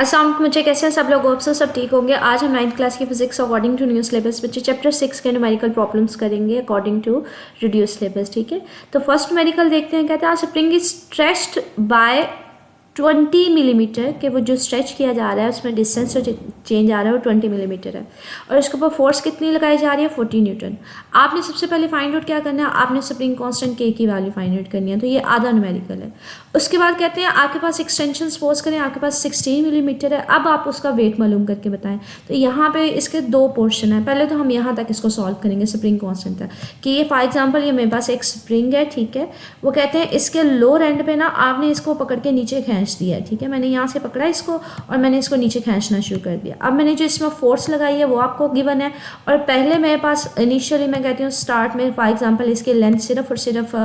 अस्सलाम वालेकुम बच्चे, कैसे हैं सब लोग? होप सो सब ठीक होंगे। आज हम 9th क्लास की physics according to new syllabus बच्चे चैप्टर 6 के न्यूमेरिकल प्रॉब्लम्स करेंगे अकॉर्डिंग टू रिड्यूस सिलेबस। ठीक है, तो फर्स्ट न्यूमेरिकल देखते हैं। कहते हैं spring is stretched by 20 millimetre के वो जो स्ट्रेच किया जा रहा है उसमें डिस्टेंस जो चेंज आ रहा है वो 20 मिलीमीटर है और इसके ऊपर फोर्स कितनी लगाई जा रही है 40 न्यूटन। आपने सबसे पहले फाइंड आउट क्या करना है, आपने स्प्रिंग कांस्टेंट के की वैल्यू फाइंड आउट करनी है। तो ये आधा न्यूमेरिकल है। उसके बाद कहते हैं आपके पास एक्सटेंशन सपोज करें आपके पास 16 मिलीमीटर है, अब आप उसका वेट मालूम करके बताएं। तो यहाँ पे इसके दो पोर्शन है। पहले तो हम यहाँ तक इसको सॉल्व करेंगे स्प्रिंग कांस्टेंट तक कि ये फॉर एग्जांपल ये मेरे पास एक स्प्रिंग है। ठीक है, वो कहते हैं इसके लोअर एंड पे ना आपने इसको पकड़ के नीचे खींच दिया है। ठीक है, मैंने यहाँ से पकड़ा इसको और मैंने इसको नीचे खींचना शुरू कर दिया। अब मैंने जो इसमें फोर्स लगाई है वो आपको गिवन है और पहले मेरे पास इनिशियली मैं कहती हूँ स्टार्ट में फॉर एग्जांपल इसकी लेंथ सिर्फ और सिर्फ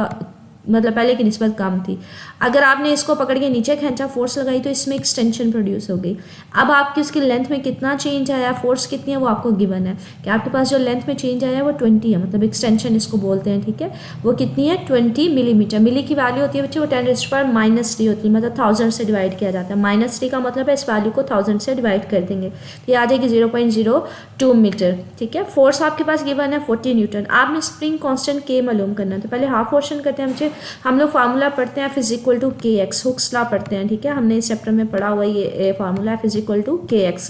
मतलब पहले की निस्बत कम थी। अगर आपने इसको पकड़ के नीचे खींचा फोर्स लगाई तो इसमें एक्सटेंशन प्रोड्यूस हो गई। अब आपकी उसकी लेंथ में कितना चेंज आया, फोर्स कितनी है वो आपको गिवन है कि आपके पास जो लेंथ में चेंज आया है वो 20 है, मतलब एक्सटेंशन इसको बोलते हैं। ठीक है, वो कितनी है 20 मिलीमीटर। मिली की वैल्यू होती है बच्चे वो 10⁻³ होती है, मतलब 1000 से डिवाइड किया जाता है। -3 का मतलब है इस वैल्यू को 1000 से डिवाइड कर देंगे तो ये आ जाएगी 0.02 मीटर। ठीक है, फोर्स आपके पास गिवन है 40 न्यूटन। आपने स्प्रिंग कांस्टेंट के मालूम करना है। तो पहले हाफ पोर्शन करते हैं बच्चे। हम लोग फार्मूला पढ़ते हैं F = kx, हुक्स लॉ पढ़ते हैं। ठीक है, हमने इस चैप्टर में पढ़ा हुआ ये फार्मूला F = kx।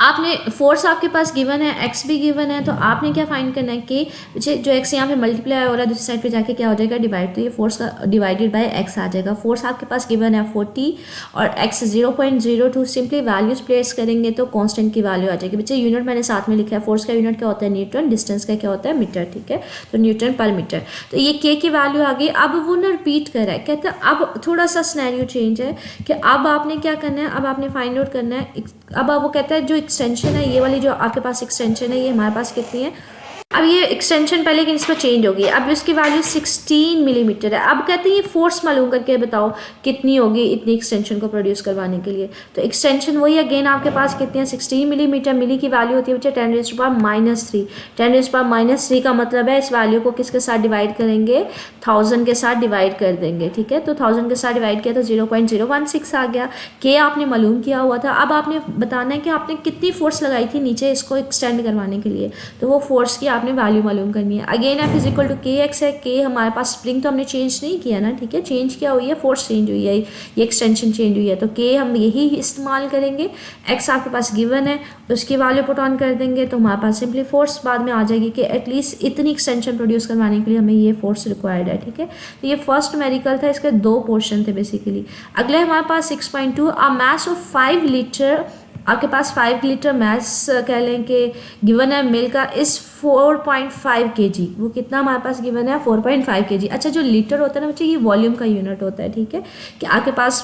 आपने फोर्स आपके पास गिवन है, एक्स भी गिवन है, तो आपने क्या फाइंड करना है कि जो एक्स यहाँ पे मल्टीप्लाई हो रहा है दूसरी साइड पे जाके क्या हो जाएगा डिवाइड, तो ये फोर्स का डिवाइडेड बाय एक्स आ जाएगा। फोर्स आपके पास गिवन है 40 और एक्स 0.02। सिंपली वैल्यूज प्लेस करेंगे तो कांस्टेंट की वैल्यू आ जाएगी। बच्चे यूनिट मैंने साथ में लिखा है, फोर्स का यूनिट क्या होता है न्यूटन, डिस्टेंस का क्या होता है मीटर। ठीक है, तो न्यूटन पर मीटर। तो ये के की वैल्यू आ गई। अब वो ना रिपीट कर रहा है, कहते हैं अब थोड़ा सा सिनेरियो चेंज है कि अब आपने क्या करना है, अब आपने फाइंड आउट करना है। अब वो कहता है जो एक्सटेंशन है ये वाली जो आपके पास एक्सटेंशन है ये हमारे पास कितनी है। अब ये एक्सटेंशन पहले की इसमें चेंज होगी। अब इसकी वैल्यू 16 मिलीमीटर है। अब कहते हैं ये फोर्स मालूम करके बताओ कितनी होगी इतनी एक्सटेंशन को प्रोड्यूस करवाने के लिए। तो एक्सटेंशन वही अगेन आपके पास कितनी है 16 मिलीमीटर। मिली की वैल्यू होती है बच्चे 10⁻³ 10⁻³ का मतलब है इस वैल्यू को किसके साथ डिवाइड करेंगे 1000 के साथ डिवाइड कर देंगे। ठीक है, तो 1000 के साथ डिवाइड किया तो 0.016 आ गया। के आपने मालूम किया हुआ था। अब आपने बताना है कि आपने कितनी फोर्स लगाई थी नीचे इसको एक्सटेंड करवाने के लिए, तो वो फोर्स की आपने वैल्यू मालूम करनी है। अगेन F = kx है। के हमारे पास स्प्रिंग तो हमने चेंज नहीं किया ना। ठीक है, चेंज क्या हुई है फोर्स चेंज हुई है, ये एक्सटेंशन चेंज हुई है, तो के हम यही इस्तेमाल करेंगे। एक्स आपके पास गिवन है उसकी वैल्यू पुट ऑन कर देंगे तो हमारे पास सिंपली फोर्स बाद में आ जाएगी कि एटलीस्ट इतनी एक्सटेंशन प्रोड्यूस करवाने के लिए हमें ये फोर्स रिक्वायर्ड है। ठीक है, तो ये फर्स्ट न्यूमेरिकल था, इसके दो पोर्शन थे बेसिकली। अगले हमारे पास 6.2 अ मास ऑफ 5 लीटर। आपके पास 5 लीटर मास कह लें कि गिवन है मिल्क का इस 4.5 kg। वो कितना हमारे पास गिवन है 4.5 kg। अच्छा, जो लीटर होता है ना बच्चे ये वॉल्यूम का यूनिट होता है। ठीक है, कि आपके पास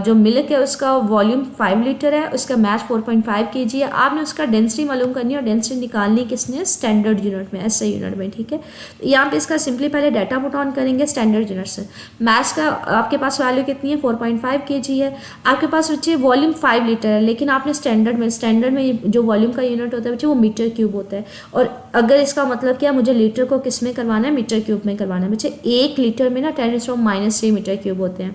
जो मिल्क है उसका वॉल्यूम 5 लीटर है, उसका मास 4.5 kg है। आपने उसका डेंसिटी मालूम करनी है और डेंसिटी निकालनी किसने स्टैंडर्ड यूनिट में, ऐसे यूनिट में। ठीक है, तो यहाँ पे इसका सिंपली पहले डाटा पुट ऑन करेंगे स्टैंडर्ड यूनिट से। मास का आपके पास वैल्यू कितनी है 4.5 kg है। आपके पास बच्चे वॉल्यूम 5 लीटर है, लेकिन आपने स्टैंडर्ड में जो वॉल्यूम का यूनिट होता है बच्चे वो मीटर क्यूब होता है। और अगर इसका मतलब क्या मुझे लीटर को किस में करवाना है मीटर क्यूब में करवाना है बच्चे। 1 लीटर में ना 10⁻³ मीटर क्यूब होते हैं।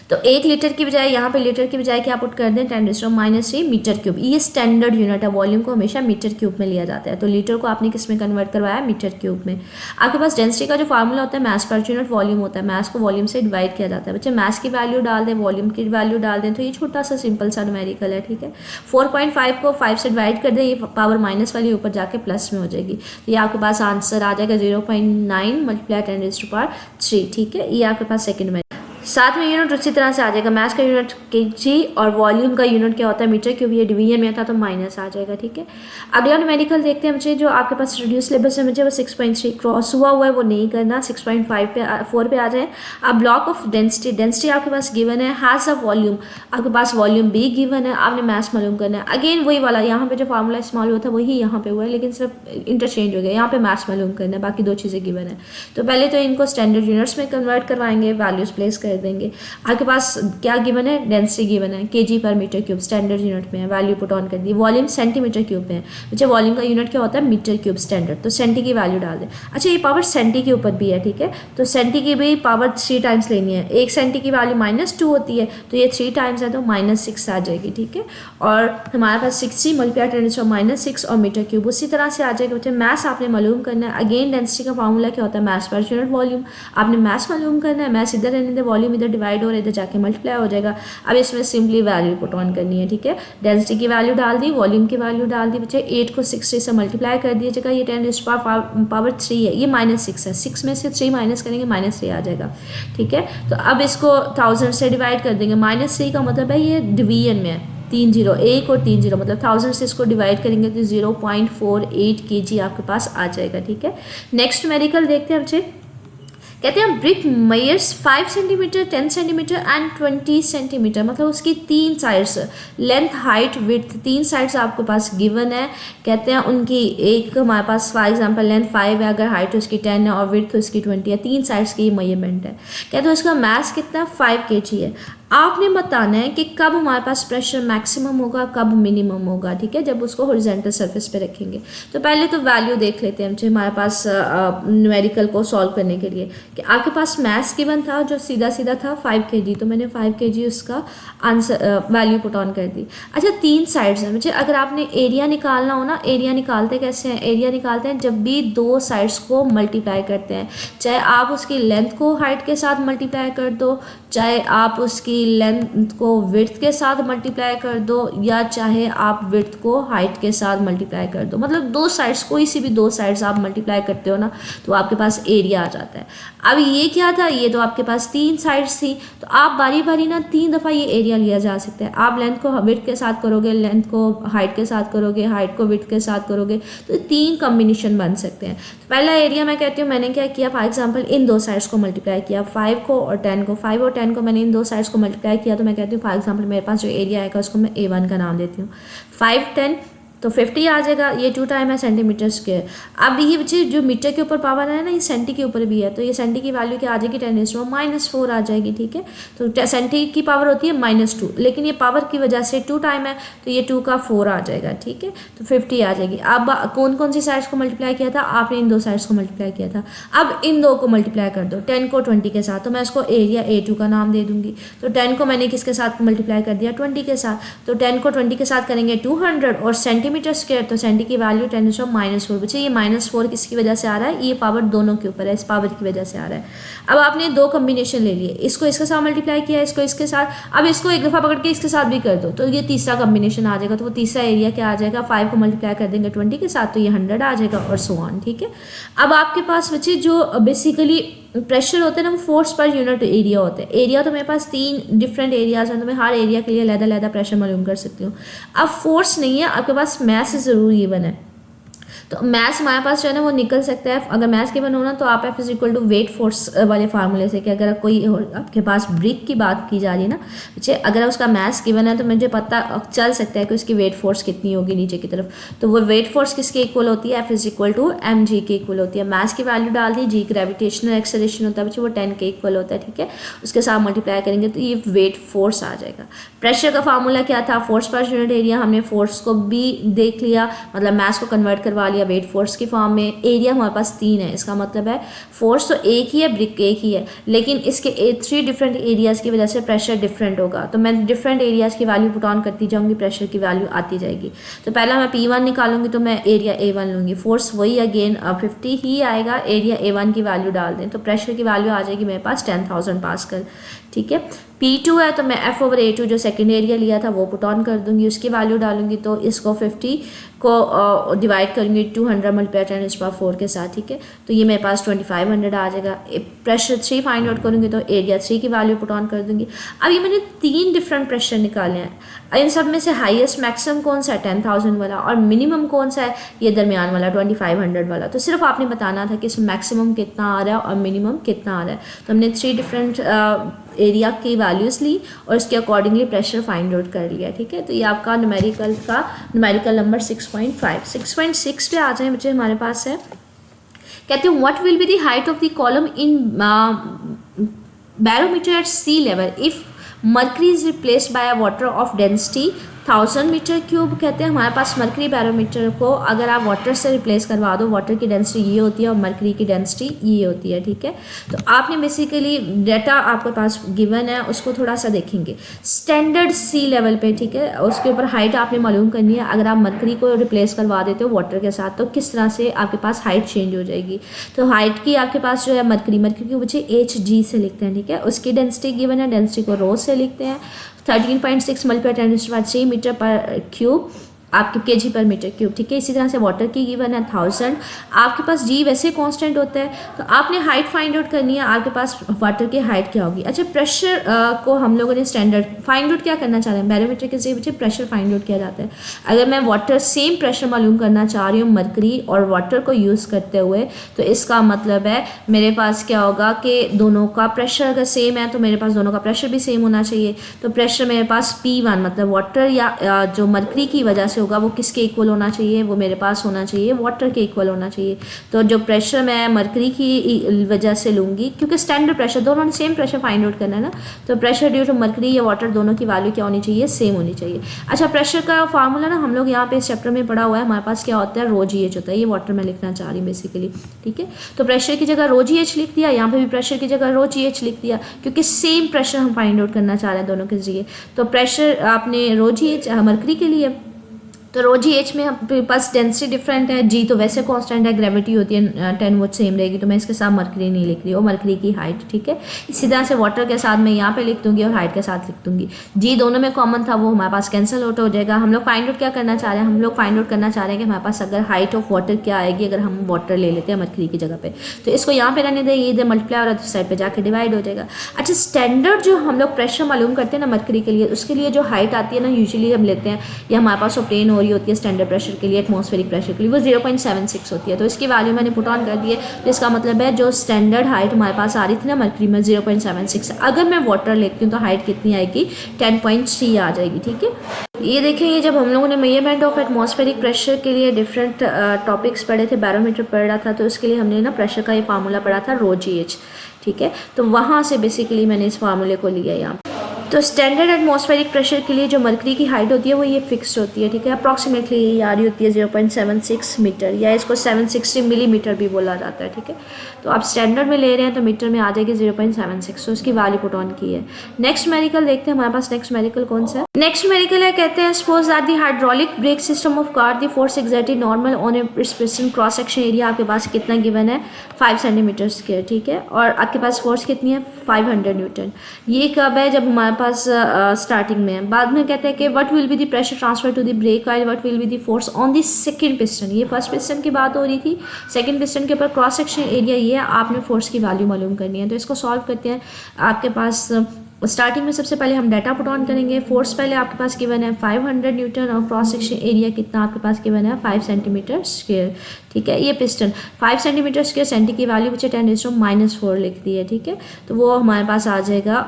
तो 1 लीटर की बजाय यहाँ पे लीटर की बजाय क्या पुट कर दें 10⁻³ मीटर क्यूब। ये स्टैंडर्ड यूनिट है, वॉल्यूम को हमेशा मीटर क्यूब में लिया जाता है। तो लीटर को आपने किस में कन्वर्ट करवाया मीटर क्यूब में। आपके पास डेंसिटी का जो फार्मूला होता है मास पर यूनिट वॉल्यूम होता है, मास को वॉल्यूम से डिवाइड किया जाता है। बच्चे मास की वैल्यू डाल दें वॉल्यूम की वैल्यू डाल दें तो ये छोटा सा सिंपल सा न्यूमेरिकल है। ठीक है, 4.5 को 5 से डिवाइड कर दें, ये पावर माइनस वाली ऊपर जाके प्लस में हो जाएगी। तो ये आपके पास आंसर आ जाएगा 0.9 × 10⁻³ ठीक है, ये आपके पास सेकेंड में। साथ में यूनिट उसी तरह से आ जाएगा। मास का यूनिट kg और वॉल्यूम का यूनिट क्या होता है मीटर क्यूब। ये डिवीजन में था तो माइनस आ जाएगा। ठीक है, अगला न्यूमेरिकल देखते हैं मुझे जो आपके पास रिड्यूस सिलेबस है मुझे वो 6.3 क्रॉस हुआ है वो नहीं करना। 6.5 पे 4 पे आ जाए। अब ब्लॉक ऑफ डेंसिटी आपके पास गिवन है, हैज़ अ वॉल्यूम। आपके पास वॉल्यूम भी गिवन है, आपने मास मालूम करना है। अगेन वही वाला यहाँ पे जो फार्मूला इस्तेमाल हुआ था वही यहाँ पे हुआ है, लेकिन सिर्फ इंटरचेंज हो गया। यहाँ पे मास मालूम करना है, बाकी दो चीज़ें गिवन है। तो पहले तो इनको स्टैंडर्ड यूनिट्स में कन्वर्ट करवाएंगे, वैल्यूज प्लेस कर कर देंगे। आपके पास क्या गिवन है, डेंसिटी गिवन है kg पर मीटर क्यूब, स्टैंडर्ड यूनिट में है, वैल्यू पुट ऑन कर दी। वॉल्यूम सेंटीमीटर क्यूब में है, बच्चे वॉल्यूम का यूनिट क्या होता है, मीटर क्यूब स्टैंडर्ड, तो सेंटी की वैल्यू डाल दें। अच्छा ये पावर सेंटी के ऊपर भी है, ठीक है, तो सेंटी की भी पावर 3 टाइम्स लेनी है। एक सेंटी की वैल्यू -2 होती है, तो ये 3 टाइम्स है तो -6 आ जाएगी, ठीक है। और हमारे पास 60 मल्टीप्लाई 10⁻⁻6 और मीटर क्यूब उसी तरह से आ जाएगा। बच्चे मैथ आपने मालूम करना है। अगेन डेंसिटी का फार्मूला क्या होता है, मास पर यूनिट वॉल्यूम। आपने मास मालूम करना है, मास इधर रहने दे, वॉल्यूम इधर डिवाइड हो रहा है, इधर जाके मल्टीप्लाई हो जाएगा। अब इसमें सिंपली वैल्यू पुट ऑन करनी है, ठीक है। डेंसिटी की वैल्यू डाल दी, वॉल्यूम की वैल्यू डाल दी। बच्चे 8 को 60 से मल्टीप्लाई कर दीजिएगा, ये 10⁻³ है, ये -6 है, 6 में से 3 माइनस करेंगे -3 आ जाएगा, ठीक है। तो अब इसको 1000 से डिवाइड कर देंगे, -3 का मतलब है ये डिवीजन में है, 3 0, 1 और 3 0, मतलब 1000 से इसको डिवाइड करेंगे तो 0.48 kg आपके पास आ जाएगा, ठीक है। नेक्स्ट न्यूमेरिकल देखते हैं बच्चे, कहते हैं brick measures 5 centimetre, 10 centimetre and 20 centimetre, मतलब उसकी 3 sides, length height width 3 sides आपके पास गिवन है। कहते हैं उनकी एक हमारे पास फॉर एग्जांपल लेंथ 5 है, अगर हाइट उसकी 10 है और विड्थ उसकी 20 है, 3 साइड्स की मेजरमेंट है। कहते हैं उसका मास कितना 5 kg है। आपने बताना है कि कब हमारे पास प्रेशर मैक्सिमम होगा, कब मिनिमम होगा, ठीक है, जब उसको हॉरिजॉन्टल सरफेस पे रखेंगे। तो पहले तो वैल्यू देख लेते हैं हम हमारे पास न्यूमेरिकल को सॉल्व करने के लिए, कि आपके पास मैथ्स गिवन था जो सीधा सीधा था 5 kg, तो मैंने 5 kg उसका आंसर वैल्यू पुट ऑन कर दी। अच्छा 3 साइड्स हैं मुझे, अगर आपने एरिया निकालना हो ना, एरिया निकालते कैसे हैं, एरिया निकालते हैं जब भी 2 साइड्स को मल्टीप्लाई करते हैं, चाहे आप उसकी लेंथ को हाइट के साथ मल्टीप्लाई कर दो, चाहे आप उसकी लेंथ को विड्थ के साथ मल्टीप्लाई कर दो, या चाहे आप विड्थ को हाइट के साथ मल्टीप्लाई कर दो, मतलब 2 साइड्स, कोई सी भी 2 साइड्स आप मल्टीप्लाई करते हो ना तो आपके पास एरिया आ जाता है। अब ये क्या था, ये तो आपके पास 3 साइड्स थी, तो आप बारी बारी ना 3 दफ़ा ये एरिया लिया जा सकता है। आप लेंथ को विड्थ के साथ करोगे, लेंथ को हाइट के साथ करोगे, हाइट को विड्थ के साथ करोगे, तो 3 कॉम्बिनेशन बन सकते हैं। तो पहला एरिया मैं कहती हूँ, मैंने क्या किया, फॉर एग्जाम्पल इन 2 साइड्स को मल्टीप्लाई किया, 5 को और 10 को, 5 और 10 को मैंने इन 2 साइड्स को मल्टीप्लाई किया, तो मैं कहती हूँ फॉर एग्जाम्पल मेरे पास जो एरिया आएगा उसको मैं A1 का नाम देती हूँ। 5 10 तो 50 आ जाएगा, ये 2 टाइम है सेंटीमीटर स्क्वायर। अब ये बच्चे जो मीटर के ऊपर पावर है ना, ये सेंटी के ऊपर भी है, तो ये सेंटी की वैल्यू क्या आ जाएगी, 10⁻⁻4 आ जाएगी, ठीक है। तो सेंटी की पावर होती है -2, लेकिन ये पावर की वजह से 2 टाइम है तो ये 2 का 4 आ जाएगा, ठीक है, तो 50 आ जाएगी। अब कौन कौन सी साइड्स को मल्टीप्लाई किया था, आपने इन 2 साइड्स को मल्टीप्लाई किया था। अब इन 2 को मल्टीप्लाई कर दो, 10 को 20 के साथ, तो मैं इसको एरिया A2 का नाम दे दूंगी। तो 10 को मैंने किसके साथ मल्टीप्लाई कर दिया, 20 के साथ, तो 10 को 20 के साथ करेंगे 200 और सेंटीमीटर स्क्वायर, तो सेंटी की वैल्यू 10⁻⁻4। बच्चे ये -4 किसकी वजह से आ रहा है, ये पावर दोनों के ऊपर है, इस पावर की वजह से आ रहा है। अब आपने 2 कॉम्बिनेशन ले लिए, इसको इसके साथ मल्टीप्लाई किया, इसको इसके साथ, अब इसको एक दफ़ा पकड़ के इसके साथ भी कर दो, तो ये तीसरा कॉम्बिनेशन आ जाएगा। तो वो तीसरा एरिया क्या आ जाएगा, 5 को मल्टीप्लाई कर देंगे 20 के साथ तो ये 100 आ जाएगा, और सो ऑन, ठीक है। अब आपके पास बच्चे जो बेसिकली प्रेशर होते हैं ना, वो फोर्स पर यूनिट एरिया होते हैं। एरिया तो मेरे पास 3 डिफरेंट एरियाज हैं, तो मैं हर एरिया के लिए अलग-अलग प्रेशर मालूम कर सकती हूँ। अब फोर्स नहीं है, आपके पास मैथ से ज़रूर ये बना है, तो मैथ्स हमारे पास जो है ना वो निकल सकता है। अगर मैथ्स के बन होना तो आप F = वेट फोर्स वाले फार्मूले से, कि अगर कोई आपके पास ब्रिक की बात की जा रही है ना बच्चे, अगर उसका मैथ्स गिवन है तो मुझे पता चल सकता है कि उसकी वेट फोर्स कितनी होगी नीचे की तरफ, तो वो वेट फोर्स किसके इक्वल होती है, F = mg के इक्वल होती है। मैथ्स की वैल्यू डाल दी, जी ग्रेविटेशनल एक्सेलरेशन होता है बच्चे, वो 10 के इक्वल होता है, ठीक है, उसके साथ मल्टीप्लाई करेंगे तो ये वेट फोर्स आ जाएगा। प्रेशर का फार्मूला क्या था, फोर्स पर यूनिट एरिया, हमने फोर्स को भी देख लिया, मतलब मैथ्स को कन्वर्ट करवा लिया वेट फोर्स की फॉर्म में। एरिया हमारे पास 3 है, इसका मतलब है फोर्स तो एक ही है, ब्रिक एक ही है, लेकिन इसके 3 डिफरेंट एरियाज की वजह से प्रेशर डिफरेंट होगा। तो मैं डिफरेंट एरियाज की वैल्यू पुट ऑन करती जाऊंगी, प्रेशर की वैल्यू आती जाएगी। तो पहला मैं P1 निकालूंगी, तो मैं एरिया A1 लूंगी, फोर्स वही अगेन 50 ही आएगा, एरिया A1 की वैल्यू डाल दें तो प्रेशर की वैल्यू आ जाएगी मेरे पास 10,000 पास्कल, ठीक है। P2 है तो मैं F/A2 जो सेकेंड एरिया लिया था वो पुट ऑन कर दूंगी, उसकी वैल्यू डालूंगी, तो इसको 50 को डिवाइड करूंगी 200 × 10⁻⁴ के साथ, ठीक है, तो ये मेरे पास 2500 आ जाएगा। प्रेशर 3 फाइंड आउट करूंगी तो एरिया 3 की वैल्यू पुट ऑन कर दूंगी। अब ये मैंने 3 डिफरेंट प्रेशर निकाले हैं, इन सब में से हाईएस्ट मैक्सिमम कौन सा है, 10,000 वाला, और मिनिमम कौन सा है, ये दरमियान वाला 2500 वाला। तो सिर्फ आपने बताना था कि इसमें मैक्सिमम कितना आ रहा है और मिनिमम कितना आ रहा है। तो हमने 3 डिफरेंट एरिया की वैल्यूज़ ली और इसके अकॉर्डिंगली प्रेशर फाइंड आउट कर लिया, ठीक है। तो ये आपका न्यूमेरिकल नंबर 6.5 6.6 पे आ जाए बच्चे, हमारे पास है, कहते हैं what will be the height of the column in barometer at sea level if mercury is replaced by a water of density 1000 metre cube. कहते हैं हमारे पास मरकरी बैरोमीटर को अगर आप वाटर से रिप्लेस करवा दो, वाटर की डेंसिटी ये होती है और मरकरी की डेंसिटी ये होती है, ठीक है। तो आपने बेसिकली डाटा आपके पास गिवन है उसको थोड़ा सा देखेंगे स्टैंडर्ड सी लेवल पे, ठीक है। उसके ऊपर हाइट आपने मालूम करनी है। अगर आप मरकरी को रिप्लेस करवा देते हो वाटर के साथ तो किस तरह से आपके पास हाइट चेंज हो जाएगी। तो हाइट की आपके पास जो है मरकरी की वजह HG से लिखते हैं, ठीक है। उसकी डेंसिटी गिवन है, डेंसिटी को रो से लिखते हैं 13.6 मल्टीप्लाई 10⁻³ मीटर पर क्यूब आपके केजी पर मीटर क्यूब, ठीक है। इसी तरह से वाटर की गिवन है 1000। आपके पास जी वैसे कांस्टेंट होता है तो आपने हाइट फाइंड आउट करनी है। आपके पास वाटर की हाइट क्या होगी। अच्छा, प्रेशर को हम लोगों ने स्टैंडर्ड फाइंड आउट क्या करना चाह रहे हैं, बैरोमीटर के जरिए प्रेशर फाइंड आउट किया जाता है। अगर मैं वाटर सेम प्रेशर मालूम करना चाह रही हूँ मरकरी और वाटर को यूज़ करते हुए, तो इसका मतलब है मेरे पास क्या होगा कि दोनों का प्रेशर अगर सेम है तो मेरे पास दोनों का प्रेशर भी सेम होना चाहिए। तो प्रेशर मेरे पास P1 मतलब वाटर या जो मरकरी की वजह से होगा वो किसके इक्वल होना चाहिए, वो मेरे पास होना चाहिए वाटर के इक्वल होना चाहिए। तो जो प्रेशर मैं मरकरी की वजह से लूँगी, क्योंकि स्टैंडर्ड प्रेशर दोनों ने सेम प्रेशर फाइंड आउट करना है ना, तो प्रेशर ड्यू टू मरकरी या वाटर दोनों की वैल्यू क्या होनी चाहिए, सेम होनी चाहिए। अच्छा, प्रेशर का फार्मूला ना हम लोग यहाँ पे इस चैप्टर में पढ़ा हुआ है। हमारे पास क्या होता है, रो GH होता है। ये वाटर में लिखना चाह रही हूँ बेसिकली, ठीक है। तो प्रेशर की जगह रो GH लिख दिया, यहाँ पे भी प्रेशर की जगह रो GH लिख दिया, क्योंकि सेम प्रेशर हम फाइंड आउट करना चाह रहे हैं दोनों के जरिए। तो प्रेशर आपने रो GH मरकरी के लिए, तो रो GH में हमारे पास डेंसिटी डिफरेंट है, जी तो वैसे कांस्टेंट है, ग्रेविटी होती है 10 वाट सेम रहेगी, तो मैं इसके साथ मरकरी नहीं लिख रही हूँ, मरकरी की हाइट, ठीक है। इसी तरह से वाटर के साथ मैं यहाँ पे लिख दूंगी और हाइट के साथ लिख दूंगी। जी दोनों में कॉमन था वो हमारे पास कैंसिल आउट हो जाएगा। हम लोग फाइंड आउट क्या करना चाह रहे हैं, हम लोग फाइंड आउट करना चाह रहे हैं कि हमारे पास अगर हाइट ऑफ वाटर क्या आएगी अगर हम वाटर ले लेते हैं मरकरी की जगह पे, तो इसको यहाँ पे रहने दें, ये इधर मल्टीप्लाई और अदर साइड पे जाके डिवाइड हो जाएगा। अच्छा, स्टैंडर्ड जो हम लोग प्रेशर मालूम करते हैं ना मरकरी के लिए, उसके लिए जो हाइट आती है ना यूजुअली हम लेते हैं, या हमारे पास ऑब्टेन हो रही होती है स्टैंडर्ड प्रेशर के लिए, एटमॉस्फेरिक प्रेशर के लिए, वो 0.76 होती है। तो इसकी वैल्यू मैंने पुट ऑन कर दी है। तो इसका मतलब है जो स्टैंडर्ड हाइट हमारे पास आ रही थी ना मरकरी में 0.76, अगर मैं वाटर लेती हूँ तो हाइट कितनी आएगी, 10.3 आ जाएगी, ठीक है। ये देखेंगे जब हम लोगों ने मेजरमेंट ऑफ एटमॉस्फेरिक प्रेशर के लिए डिफरेंट टॉपिक्स पढ़े थे, बैरोमीटर पढ़ा था, तो इसके लिए हमने ना प्रेशर का ये फार्मूला पढ़ा था रो GH, ठीक है। तो वहाँ से बेसिकली मैंने इस फार्मूले को लिया यहाँ। तो स्टैंडर्ड एटमॉस्फेरिक प्रेशर के लिए जो मरकरी की हाइट होती है वो ये फिक्स्ड होती है, ठीक है। अप्रॉक्सीमेटली ये आ रही होती है 0.76 मीटर, या इसको 760 मिलीमीटर भी बोला जाता है, ठीक है। तो आप स्टैंडर्ड में ले रहे हैं तो मीटर में आ जाएगी 0.76, तो उसकी वैल्यू पुट ऑन की है। नेक्स्ट मेरिकल देखते हैं हमारे पास नेक्स्ट मेरिकल कौन सा है। नेक्स्ट मेरिकल है, कहते हैं suppose that the hydraulic brake system of car the force exerted normal on a specific cross section area, आपके पास कितना गिवन है 5 सेंटीमीटर स्क्वायर, ठीक है। और आपके पास फोर्स कितनी है 500 न्यूटन। ये कब है, जब हमारे पास स्टार्टिंग में। बाद में कहते हैं कि what will be the pressure transfer to the brake coil, what will be the force on the second piston. ये फर्स्ट पिस्टन की बात हो रही थी, सेकंड पिस्टन के ऊपर क्रॉस सेक्शन एरिया ये है, आपने फोर्स की वैल्यू मालूम करनी है। तो इसको सॉल्व करते हैं। आपके पास स्टार्टिंग में सबसे पहले हम डाटा पुट ऑन करेंगे। फोर्स पहले आपके पास गिवन है 500 न्यूटन और क्रॉस सेक्शन एरिया कितना आपके पास गिवन है 5 सेंटीमीटर स्क्वायर, ठीक है। ये पिस्टन 5 सेंटीमीटर स्क्वायर, सेंटी की वैल्यू बच्चे 10⁻⁻⁴ लिख दी है, ठीक है। तो वो हमारे पास आ जाएगा।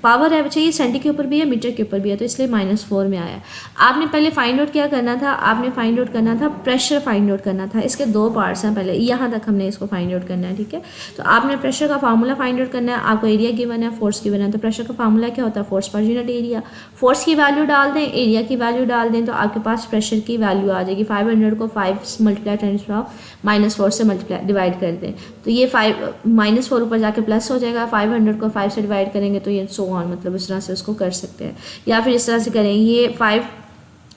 पावर है बच्चे ये सेंटी के ऊपर भी है मीटर के ऊपर भी है, तो इसलिए -4 में आया। आपने पहले फाइंड आउट क्या करना था, आपने फाइंड आउट करना था प्रेशर फाइंड आउट करना था। इसके 2 पार्ट्स हैं, पहले यहाँ तक हमने इसको फाइंड आउट करना है, ठीक है। तो आपने प्रेशर का फार्मूला फाइंड आउट करना है, आपको एरिया गिवन है, फोर्स गिवन है। तो प्रेशर का फार्मूला क्या होता है, force per unit area. Force की वैल्यू डाल दें, एरिया की वैल्यू डाल दें, तो आपके पास प्रेशर की वैल्यू आ जाएगी। 500 को 5 मल्टीप्लाई 10⁻⁻⁴ से मल्टीप्लाई डिवाइड कर दें, तो ये 5 -4 ऊपर जाके प्लस हो जाएगा। 500 को 5 से डिवाइड करेंगे तो ये सो ऑन, मतलब इस तरह से उसको कर सकते हैं। या फिर इस तरह से करें, ये 5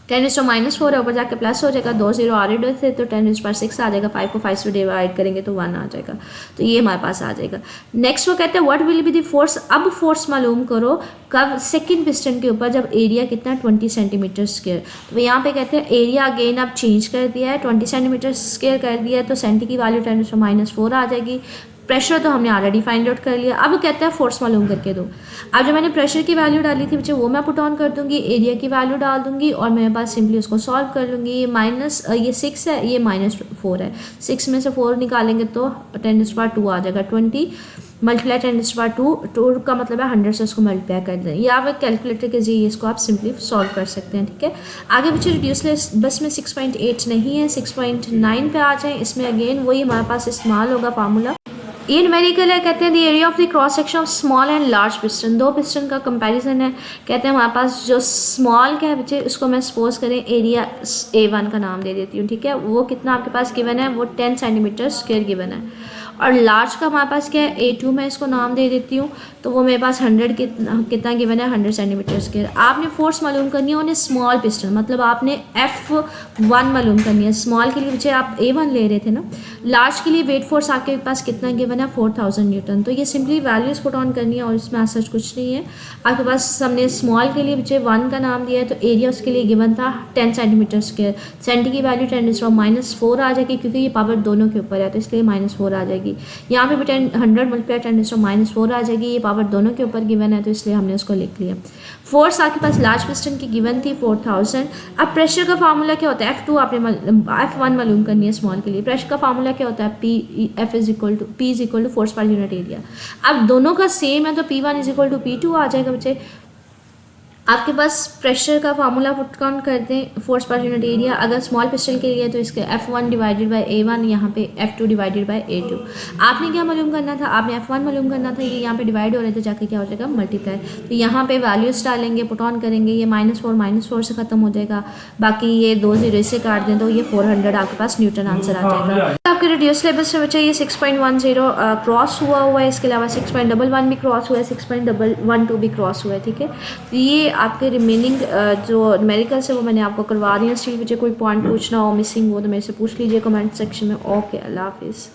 10⁻⁴ है, ऊपर जाके प्लस हो जाएगा, 2 0 आ रहे थे तो 10⁻⁶ आ जाएगा। 5 को 5 से डिवाइड करेंगे तो 1 आ जाएगा। तो ये हमारे पास आ जाएगा। नेक्स्ट वो कहते हैं what will be the force. अब फोर्स मालूम करो कब, सेकंड पिस्टन के ऊपर, जब एरिया कितना 20 सेंटीमीटर स्क्वायर। तो यहाँ पे कहते हैं एरिया अगेन अब चेंज कर दिया है, 20 सेंटीमीटर स्क्वायर कर दिया है, तो सेंटी की वैल्यू 10⁻⁻⁴ आ जाएगी। प्रेशर तो हमने ऑलरेडी फाइंड आउट कर लिया। अब कहते हैं फोर्स मालूम करके दो। अब जो मैंने प्रेशर की वैल्यू डाली थी बच्चे वो मैं पुट ऑन कर दूंगी, एरिया की वैल्यू डाल दूंगी और मेरे पास सिंपली उसको सॉल्व कर लूँगी। ये 6 है, ये -4 है, 6 में से 4 निकालेंगे तो 10⁻² आ जाएगा। 20 मल्टीप्लाई 10⁻², का मतलब है 100 से उसको मल्टीप्लाई कर दें, या आप कैलकुलेटर के जरिए इसको आप सिंपली सॉल्व कर सकते हैं, ठीक है। आगे बच्चे रिड्यूस बस में 6.8 नहीं है, 6.9 पे आ जाएँ। इसमें अगेन वही हमारे पास इस्तेमाल होगा फार्मूला ये न्यूमेरिकल है, कहते हैं the area of the cross section of small and large piston, दो पिस्टन का कंपैरिजन है। कहते हैं हमारे पास जो स्मॉल का है बच्चे, उसको मैं सपोज करें एरिया A1 का नाम दे देती हूँ, ठीक है। वो कितना आपके पास गिवन है, वो 10 सेंटीमीटर स्क्वायर गिवन है। और लार्ज का हमारे पास क्या है, A2 मैं इसको नाम दे देती हूँ, तो वो मेरे पास 100 कितना गिवन है, 100 सेंटीमीटर स्क्वायर। आपने फोर्स मालूम करनी है उन्हें स्मॉल पिस्टन, मतलब आपने F1 मालूम करनी है। स्मॉल के लिए बच्चे आप A1 ले रहे थे ना, लार्ज के लिए वेट फोर्स आपके पास कितना गिवन है, 4000 न्यूटन। तो ये सिंपली वैल्यूज पुट ऑन करनी है और इसमें ऐसा कुछ नहीं है। आपके पास हमने स्मॉल के लिए बच्चे 1 का नाम दिया है, तो एरिया उसके लिए गिवन था 10 सेंटीमीटर स्क्वायर। सेंटी की वैल्यू 10⁻⁻4 आ जाएगी, क्योंकि ये पावर दोनों के ऊपर है तो इसलिए -4 आ जाएगी। यहाँ पे भी 100 × 10⁻⁻4 आ जाएगी, ये पावर दोनों के ऊपर गिवन है तो इसलिए हमने उसको लिख लिया। फोर्स आपके पास लार्ज पिस्टन की गिवन थी 4000। अब प्रेशर का फार्मूला क्या होता है, F2 आपने F1 मालूम करनी है स्मॉल के लिए। प्रेशर का फार्मूला क्या होता है, P = force per unit area. अब दोनों का सेम है तो P1 = P2 आ जाएगा बच्चे। आपके पास प्रेशर का फार्मूला पुट ऑन कर दें, फोर्स पर यूनिट एरिया। अगर स्मॉल पिस्टन के लिए तो इसके F1 / A1, यहाँ पे F2 / A2। आपने क्या मालूम करना था, आपने F1 मालूम करना था, ये यहाँ पे डिवाइड हो रहे थे, जाके क्या हो जाएगा, मल्टीप्लाई। तो यहाँ पे वैल्यूज डालेंगे, पुट ऑन करेंगे, ये -4 से ख़त्म हो जाएगा। बाकी ये 2 0 से काट दें तो ये 400 आपके पास न्यूटन आंसर आ जाएगा। आपके रिड्यूस लेवल्स में बच्चे ये 6.10 क्रॉस हुआ है, इसके अलावा 6.11 भी क्रॉस हुआ है, 6.12 भी क्रॉस हुआ है, ठीक है। तो ये आपके रिमेनिंग जो न्यूमेरिकल्स है वो मैंने आपको करवा दी है। स्टिल मुझे कोई पॉइंट पूछना हो, मिसिंग हो, तो मेरे से पूछ लीजिए कमेंट सेक्शन में। ओके, अल्लाह हाफिज़।